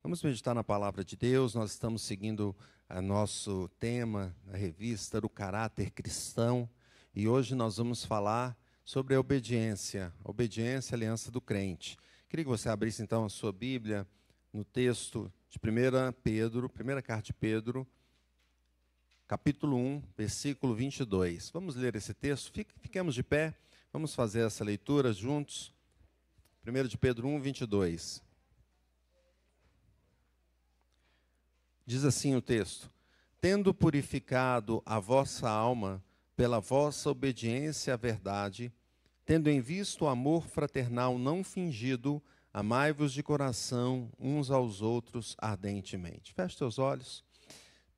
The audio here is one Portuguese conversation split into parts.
Vamos meditar na palavra de Deus. Nós estamos seguindo o nosso tema, a revista do caráter cristão, e hoje nós vamos falar sobre a obediência, aliança do crente. Queria que você abrisse então a sua Bíblia no texto de 1 Pedro, primeira carta de Pedro, capítulo 1, versículo 22. Vamos ler esse texto? Fiquemos de pé, vamos fazer essa leitura juntos. 1 de Pedro 1, 22. Diz assim o texto: tendo purificado a vossa alma pela vossa obediência à verdade, tendo em vista o amor fraternal não fingido, amai-vos de coração uns aos outros ardentemente. Feche teus olhos.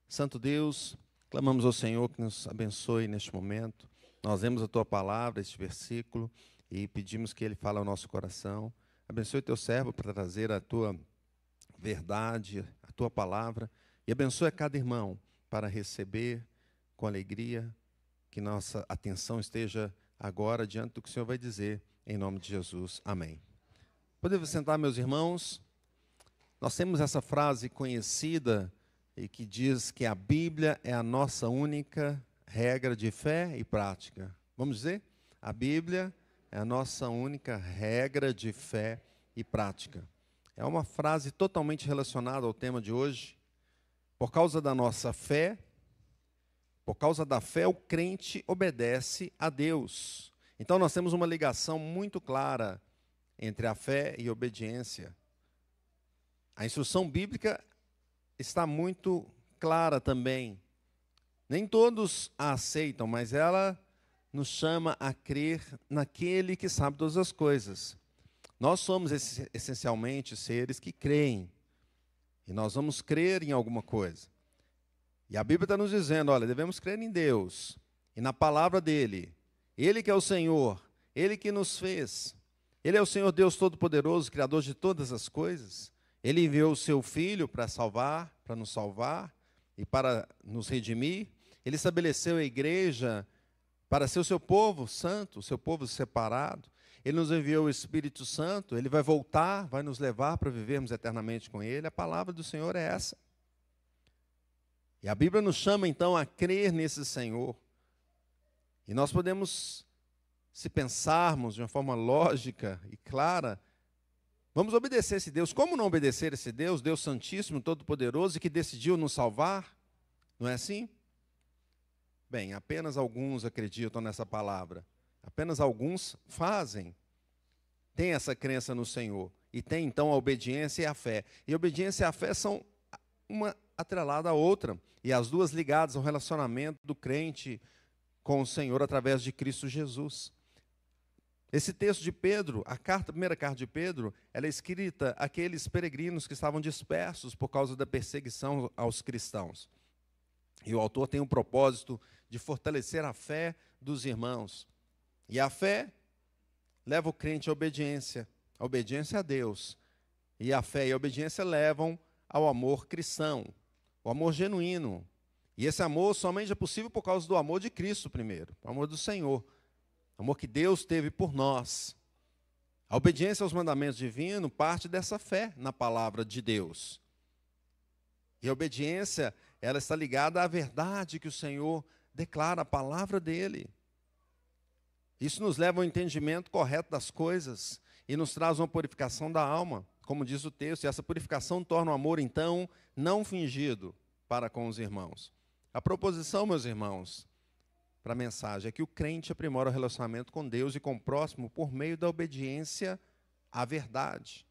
Santo Deus, clamamos ao Senhor que nos abençoe neste momento. Nós lemos a Tua palavra, este versículo, e pedimos que Ele fale ao nosso coração. Abençoe Teu servo para trazer a Tua verdade, a Tua palavra, e abençoe a cada irmão para receber com alegria, que nossa atenção esteja agora diante do que o Senhor vai dizer, em nome de Jesus. Amém. Podemos sentar, meus irmãos? Nós temos essa frase conhecida e que diz que a Bíblia é a nossa única regra de fé e prática. Vamos dizer? A Bíblia é a nossa única regra de fé e prática. É uma frase totalmente relacionada ao tema de hoje. Por causa da nossa fé, por causa da fé, o crente obedece a Deus. Então nós temos uma ligação muito clara entre a fé e a obediência. A instrução bíblica está muito clara também. Nem todos a aceitam, mas ela nos chama a crer naquele que sabe todas as coisas. Nós somos essencialmente seres que creem. E nós vamos crer em alguma coisa. E a Bíblia está nos dizendo, olha, devemos crer em Deus e na palavra dEle. Ele que é o Senhor, Ele que nos fez. Ele é o Senhor Deus Todo-Poderoso, Criador de todas as coisas. Ele enviou o Seu Filho para salvar, para nos salvar e para nos redimir. Ele estabeleceu a igreja para ser o seu povo santo, o seu povo separado. Ele nos enviou o Espírito Santo, Ele vai voltar, vai nos levar para vivermos eternamente com Ele. A palavra do Senhor é essa. E a Bíblia nos chama então a crer nesse Senhor. E nós podemos, se pensarmos de uma forma lógica e clara, vamos obedecer esse Deus. Como não obedecer esse Deus, Deus Santíssimo, Todo-Poderoso, e que decidiu nos salvar? Não é assim? Bem, apenas alguns acreditam nessa palavra. Apenas alguns fazem. Tem essa crença no Senhor. E tem então a obediência e a fé. E a obediência e a fé são uma atrelada à outra. E as duas ligadas ao relacionamento do crente com o Senhor através de Cristo Jesus. Esse texto de Pedro, a primeira carta de Pedro, ela é escrita àqueles peregrinos que estavam dispersos por causa da perseguição aos cristãos. E o autor tem o propósito de fortalecer a fé dos irmãos. E a fé leva o crente à obediência a Deus. E a fé e a obediência levam ao amor cristão, o amor genuíno. E esse amor somente é possível por causa do amor de Cristo primeiro, o amor do Senhor, o amor que Deus teve por nós. A obediência aos mandamentos divinos parte dessa fé na palavra de Deus. E a obediência, ela está ligada à verdade que o Senhor declara, a palavra dEle. Isso nos leva ao entendimento correto das coisas e nos traz uma purificação da alma, como diz o texto, e essa purificação torna o amor, então, não fingido para com os irmãos. A proposição, meus irmãos, para a mensagem é que o crente aprimora o relacionamento com Deus e com o próximo por meio da obediência à verdade.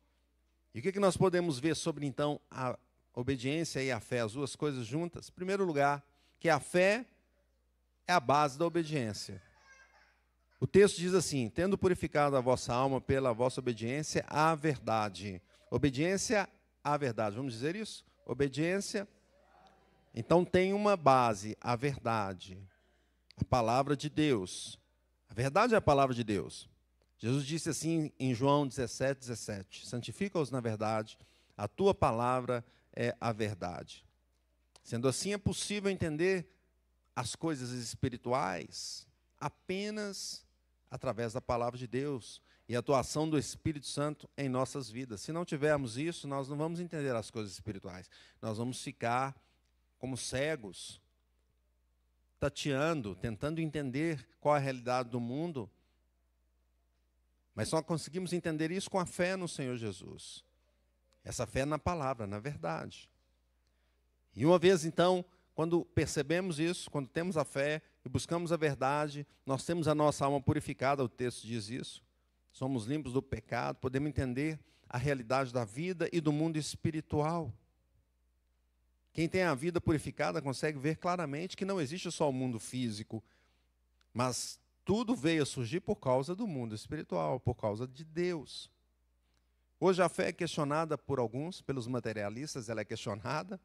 E o que nós podemos ver sobre, então, a obediência e a fé, as duas coisas juntas? Em primeiro lugar, que a fé é a base da obediência. O texto diz assim: tendo purificado a vossa alma pela vossa obediência à verdade. Obediência à verdade. Vamos dizer isso? Obediência. Então tem uma base, a verdade. A palavra de Deus. A verdade é a palavra de Deus. Jesus disse assim em João 17:17. Santifica-os na verdade, a tua palavra é a verdade. Sendo assim, é possível entender as coisas espirituais apenas através da palavra de Deus. e a atuação do Espírito Santo em nossas vidas. Se não tivermos isso, nós não vamos entender as coisas espirituais. Nós vamos ficar como cegos, tateando, tentando entender qual é a realidade do mundo. Mas só conseguimos entender isso com a fé no Senhor Jesus. Essa fé na palavra, na verdade. E uma vez, então, quando percebemos isso, quando temos a fé e buscamos a verdade, nós temos a nossa alma purificada, o texto diz isso. Somos limpos do pecado, podemos entender a realidade da vida e do mundo espiritual. Quem tem a vida purificada consegue ver claramente que não existe só o mundo físico, mas tudo veio a surgir por causa do mundo espiritual, por causa de Deus. Hoje a fé é questionada por alguns, pelos materialistas, ela é questionada,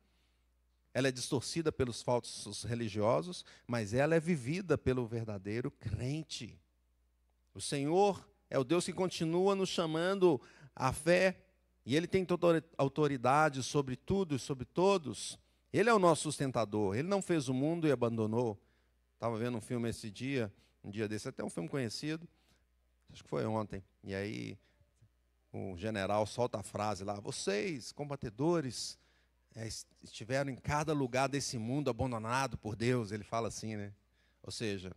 ela é distorcida pelos falsos religiosos, mas ela é vivida pelo verdadeiro crente. O Senhor é o Deus que continua nos chamando à fé, e Ele tem toda autoridade sobre tudo e sobre todos. Ele é o nosso sustentador, Ele não fez o mundo e abandonou. Estava vendo um filme esse dia, um dia desse, até um filme conhecido, acho que foi ontem, e aí o general solta a frase lá: vocês, combatedores, estiveram em cada lugar desse mundo abandonado por Deus. Ele fala assim, né? Ou seja,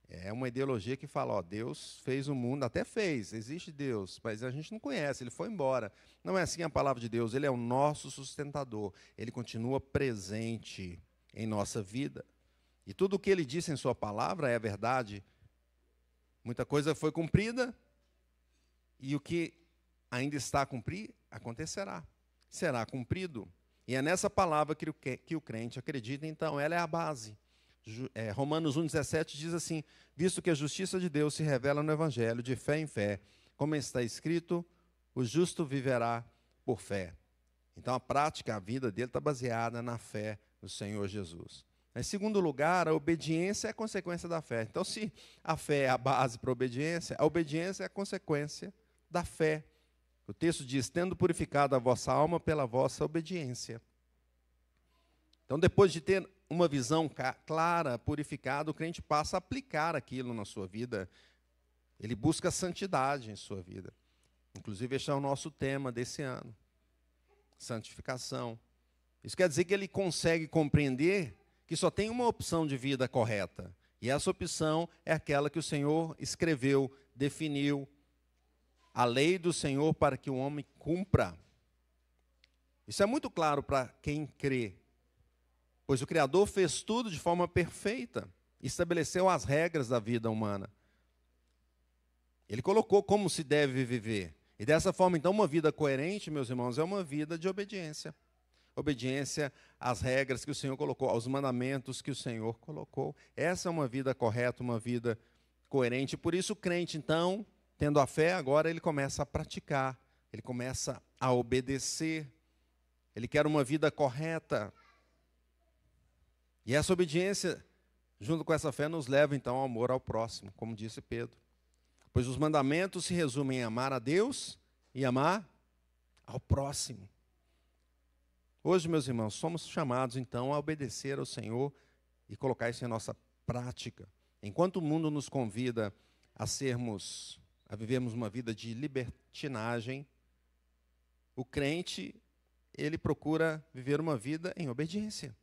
é uma ideologia que fala, ó, Deus fez o mundo, até fez, existe Deus, mas a gente não conhece, Ele foi embora. Não é assim a palavra de Deus, Ele é o nosso sustentador, Ele continua presente em nossa vida. E tudo o que Ele disse em sua palavra é verdade. Muita coisa foi cumprida, e o que ainda está a cumprir, acontecerá. Será cumprido. E é nessa palavra que o crente acredita, então, ela é a base. Romanos 1,17 diz assim: visto que a justiça de Deus se revela no Evangelho, de fé em fé, como está escrito, o justo viverá por fé. Então, a prática, a vida dele está baseada na fé no Senhor Jesus. Em segundo lugar, a obediência é a consequência da fé. Então, se a fé é a base para a obediência é a consequência da fé. O texto diz: tendo purificado a vossa alma pela vossa obediência. Então, depois de ter uma visão clara, purificada, o crente passa a aplicar aquilo na sua vida. Ele busca santidade em sua vida. Inclusive, este é o nosso tema desse ano: santificação. Isso quer dizer que ele consegue compreender que só tem uma opção de vida correta. E essa opção é aquela que o Senhor escreveu, definiu. A lei do Senhor para que o homem cumpra. Isso é muito claro para quem crê. Pois o Criador fez tudo de forma perfeita. Estabeleceu as regras da vida humana. Ele colocou como se deve viver. E dessa forma, então, uma vida coerente, meus irmãos, é uma vida de obediência. Obediência às regras que o Senhor colocou, aos mandamentos que o Senhor colocou. Essa é uma vida correta, uma vida coerente. Por isso o crente, então, tendo a fé, agora ele começa a praticar, ele começa a obedecer, ele quer uma vida correta. E essa obediência, junto com essa fé, nos leva então ao amor ao próximo, como disse Pedro. Pois os mandamentos se resumem em amar a Deus e amar ao próximo. Hoje, meus irmãos, somos chamados então a obedecer ao Senhor e colocar isso em nossa prática. Enquanto o mundo nos convida a vivermos uma vida de libertinagem, o crente, ele procura viver uma vida em obediência.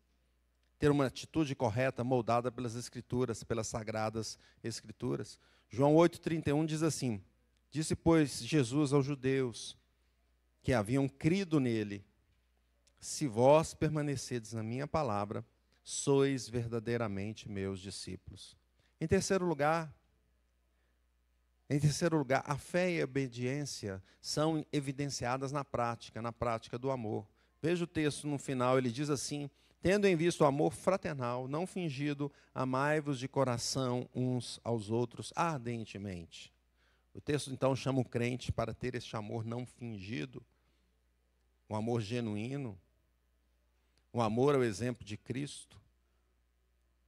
Ter uma atitude correta, moldada pelas Escrituras, pelas Sagradas Escrituras. João 8,31 diz assim: disse, pois, Jesus aos judeus que haviam crido nele: se vós permanecedes na minha palavra, sois verdadeiramente meus discípulos. Em terceiro lugar, a fé e a obediência são evidenciadas na prática do amor. Veja o texto no final, ele diz assim: tendo em vista o amor fraternal, não fingido, amai-vos de coração uns aos outros ardentemente. O texto então chama o crente para ter esse amor não fingido, um amor genuíno, um amor ao exemplo de Cristo,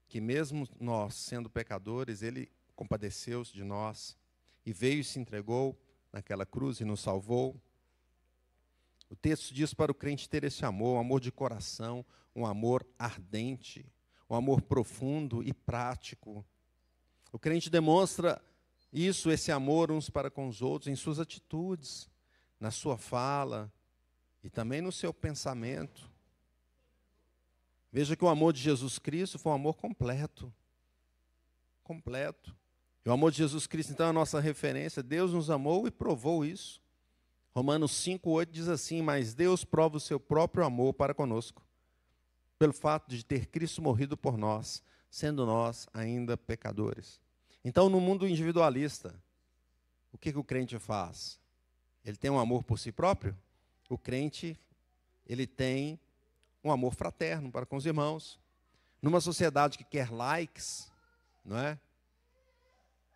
que mesmo nós, sendo pecadores, Ele compadeceu-se de nós e veio e se entregou naquela cruz e nos salvou. O texto diz para o crente ter esse amor, um amor de coração, um amor ardente, um amor profundo e prático. O crente demonstra Isso, esse amor uns para com os outros, em suas atitudes, na sua fala e também no seu pensamento. Veja que o amor de Jesus Cristo foi um amor completo. Completo. E o amor de Jesus Cristo, então, é a nossa referência. Deus nos amou e provou isso. Romanos 5:8 diz assim: mas Deus prova o seu próprio amor para conosco, pelo fato de ter Cristo morrido por nós, sendo nós ainda pecadores. Então, no mundo individualista, o que o crente faz? Ele tem um amor por si próprio? O crente, ele tem um amor fraterno para com os irmãos. Numa sociedade que quer likes, não é?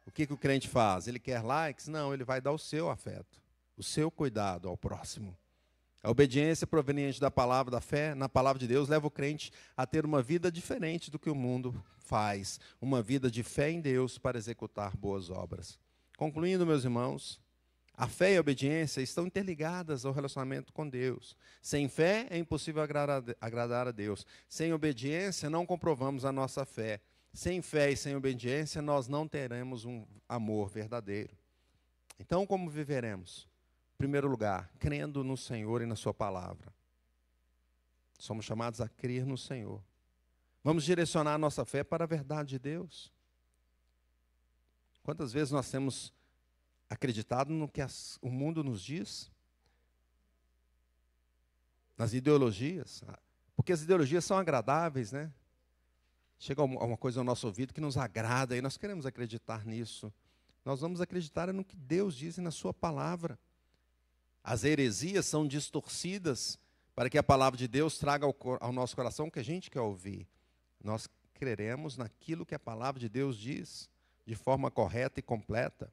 O que o crente faz? Ele quer likes? Não, ele vai dar o seu afeto, o seu cuidado ao próximo. A obediência proveniente da palavra da fé, na palavra de Deus, leva o crente a ter uma vida diferente do que o mundo faz. Uma vida de fé em Deus para executar boas obras. Concluindo, meus irmãos, a fé e a obediência estão interligadas ao relacionamento com Deus. Sem fé é impossível agradar a Deus. Sem obediência não comprovamos a nossa fé. Sem fé e sem obediência nós não teremos um amor verdadeiro. Então, como viveremos? Em primeiro lugar, crendo no Senhor e na sua palavra. Somos chamados a crer no Senhor. Vamos direcionar a nossa fé para a verdade de Deus. Quantas vezes nós temos acreditado no que o mundo nos diz? Nas ideologias. Porque as ideologias são agradáveis, né? Chega uma coisa ao nosso ouvido que nos agrada e nós queremos acreditar nisso. Nós vamos acreditar no que Deus diz na sua palavra. As heresias são distorcidas para que a palavra de Deus traga ao nosso coração o que a gente quer ouvir. Nós creremos naquilo que a palavra de Deus diz, de forma correta e completa.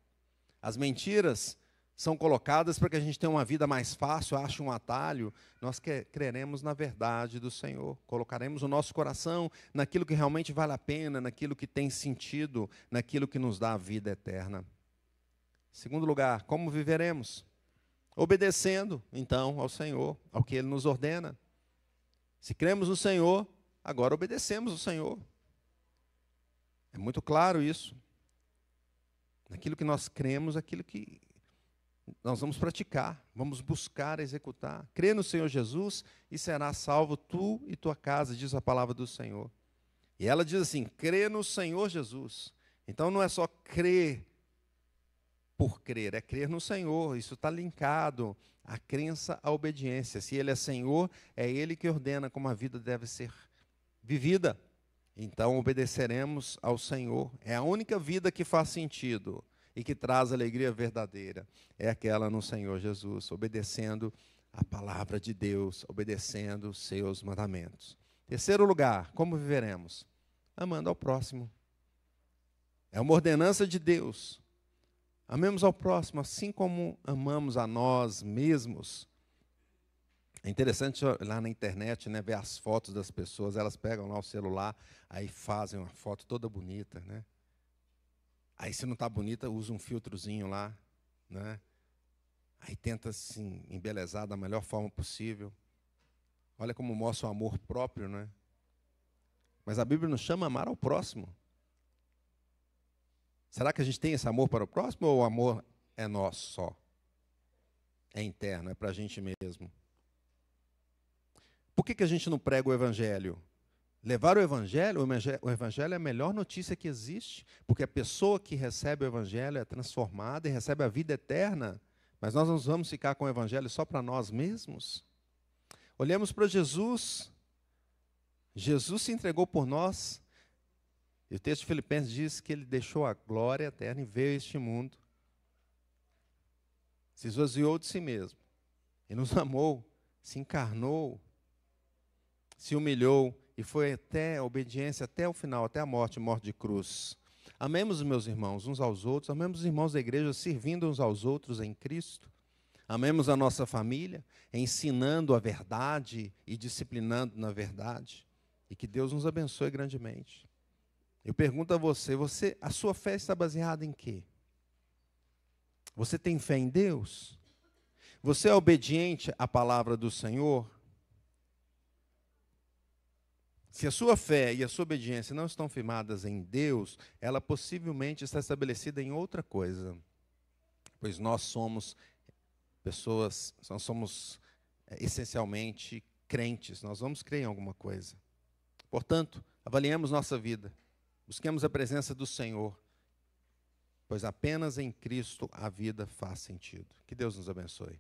As mentiras são colocadas para que a gente tenha uma vida mais fácil, ache um atalho. Nós creremos na verdade do Senhor. Colocaremos o nosso coração naquilo que realmente vale a pena, naquilo que tem sentido, naquilo que nos dá a vida eterna. Segundo lugar, como viveremos? Obedecendo, então, ao Senhor, ao que Ele nos ordena. Se cremos no Senhor, agora obedecemos o Senhor. É muito claro isso. Naquilo que nós cremos, aquilo que nós vamos praticar, vamos buscar executar. Crê no Senhor Jesus e serás salvo tu e tua casa, diz a palavra do Senhor. E ela diz assim, crê no Senhor Jesus. Então não é só crer por crer, é crer no Senhor. Isso está linkado à crença, à obediência. Se Ele é Senhor, é Ele que ordena como a vida deve ser vivida. Então obedeceremos ao Senhor. É a única vida que faz sentido e que traz alegria verdadeira. É aquela no Senhor Jesus, obedecendo a palavra de Deus, obedecendo os seus mandamentos. Terceiro lugar, como viveremos? Amando ao próximo. É uma ordenança de Deus. Amemos ao próximo, assim como amamos a nós mesmos. É interessante lá na internet, né, ver as fotos das pessoas. Elas pegam lá o celular, aí fazem uma foto toda bonita, né? Aí, se não está bonita, usa um filtrozinho lá, né? Aí tenta se embelezar da melhor forma possível. Olha como mostra o amor próprio, né? Mas a Bíblia nos chama a amar ao próximo. Será que a gente tem esse amor para o próximo ou o amor é nosso só? É interno, é para a gente mesmo. Por que a gente não prega o Evangelho? Levar o Evangelho é a melhor notícia que existe, porque a pessoa que recebe o Evangelho é transformada e recebe a vida eterna. Mas nós não vamos ficar com o Evangelho só para nós mesmos? Olhemos para Jesus. Jesus se entregou por nós. E o texto de Filipenses diz que Ele deixou a glória eterna e veio a este mundo. Se esvaziou de si mesmo. E nos amou, se encarnou, se humilhou. E foi até a obediência, até o final, até a morte de cruz. Amemos, meus irmãos, uns aos outros. Amemos os irmãos da igreja, servindo uns aos outros em Cristo. Amemos a nossa família, ensinando a verdade e disciplinando na verdade. E que Deus nos abençoe grandemente. Eu pergunto a você, a sua fé está baseada em quê? Você tem fé em Deus? Você é obediente à palavra do Senhor? Se a sua fé e a sua obediência não estão firmadas em Deus, ela possivelmente está estabelecida em outra coisa. Pois nós somos pessoas, nós somos essencialmente crentes, nós vamos crer em alguma coisa. Portanto, avaliemos nossa vida, busquemos a presença do Senhor, pois apenas em Cristo a vida faz sentido. Que Deus nos abençoe.